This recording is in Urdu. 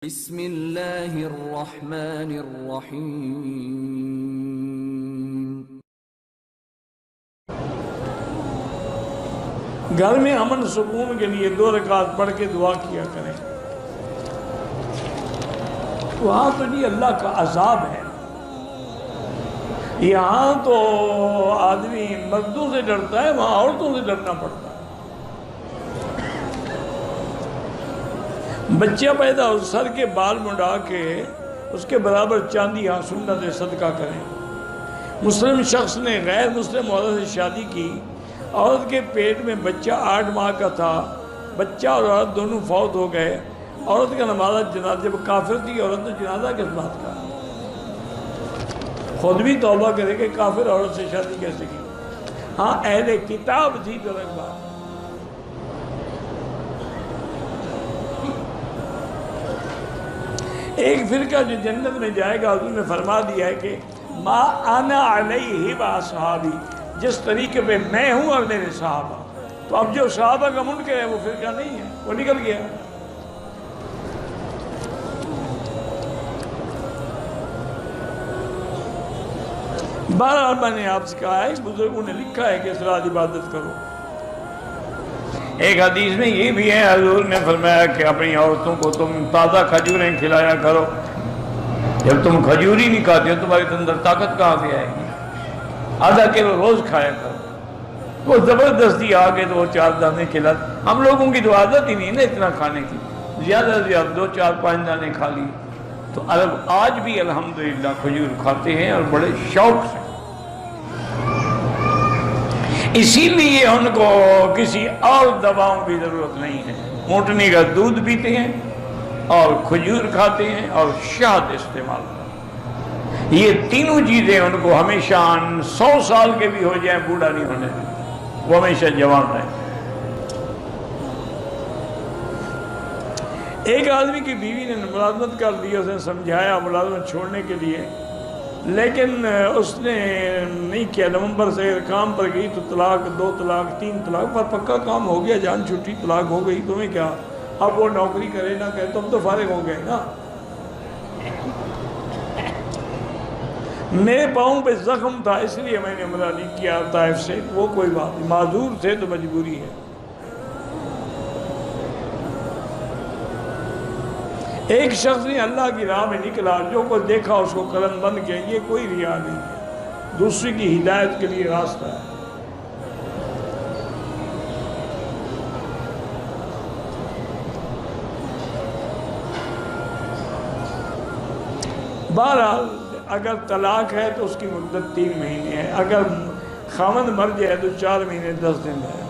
بسم اللہ الرحمن الرحیم۔ گھر میں امن سکون کے لیے 2 رکعت پڑھ کے دعا کیا کریں۔ وہاں تو جی اللہ کا عذاب ہے، یہاں تو آدمی مردوں سے ڈرتا ہے، وہاں عورتوں سے ڈرنا پڑتا ہے۔ بچہ پیدا ہو سر کے بال منڈا کے اس کے برابر چاندی ہاں سنت صدقہ کریں۔ مسلم شخص نے غیر مسلم عورت سے شادی کی، عورت کے پیٹ میں بچہ 8 ماہ کا تھا، بچہ اور عورت دونوں فوت ہو گئے۔ عورت کا نمازہ جنازہ، جب کافر تھی عورت نے جنازہ کس بات کا؟ خود بھی توبہ کرے کہ کافر عورت سے شادی کیسے کی؟ ہاں اہل کتاب تھی تو الگ بات۔ ایک فرقہ جو جنت میں جائے گا حضور نے فرما دیا ہے کہ ما انا علیہ و اصحابی، جس طریقے پہ میں ہوں اور میرے صحابہ۔ تو اب جو صحابہ کا منکر ہے وہ فرقہ نہیں ہے، وہ نکل گیا۔ بہرحال میں نے آپ سے کہا ہے، بزرگوں نے لکھا ہے کہ اس رات عبادت کرو۔ ایک حدیث میں یہ بھی ہے، حضور نے فرمایا کہ اپنی عورتوں کو تم تازہ کھجوریں کھلایا کرو۔ جب تم کھجوری نہیں کھاتے ہو تمہارے اندر طاقت کہاں سے آئے گی؟ آدھا کلو روز کھایا کرو۔ وہ زبردستی آ کے 2-4 دانے کھلا، ہم لوگوں کی تو عادت ہی نہیں نا اتنا کھانے کی، زیادہ سے زیادہ 2-4-5 دانے کھا لی۔ تو عرب آج بھی الحمدللہ کھجور کھاتے ہیں اور بڑے شوق سے۔ اسی لیے ان کو کسی اور دواؤں کی ضرورت نہیں ہے، اونٹنی کا دودھ پیتے ہیں اور کھجور کھاتے ہیں اور شہد استعمال کرتے ہیں۔ یہ تینوں چیزیں ان کو ہمیشہ 100 سال کے بھی ہو جائیں بوڑھا نہیں ہونے دیتے، وہ ہمیشہ جوان رہیں۔ ایک آدمی کی بیوی نے ملازمت کر دی، اس نے سمجھایا ملازمت چھوڑنے کے لیے، لیکن اس نے نہیں کیا۔ نومبر سے کام پر گئی تو طلاق، 2 طلاق، 3 طلاق، پر پکا کام ہو گیا، جان چھٹی، طلاق ہو گئی، تمہیں کیا؟ اب وہ نوکری کرے نہ کرے تم تو فارغ ہو گئے نا۔ میرے پاؤں پہ زخم تھا اس لیے میں نے عمرہ نہیں کیا طائف سے، وہ کوئی بات نہیں، معذور تھے تو مجبوری ہے۔ ایک شخص نے اللہ کی راہ میں نکلا، جو کو دیکھا اس کو قلم بند کیا، یہ کوئی ریا نہیں ہے، دوسرے کی ہدایت کے لیے راستہ ہے۔ بہرحال اگر طلاق ہے تو اس کی مدت 3 مہینے ہے، اگر خاوند مر جائے تو 4 مہینے 10 دن ہے۔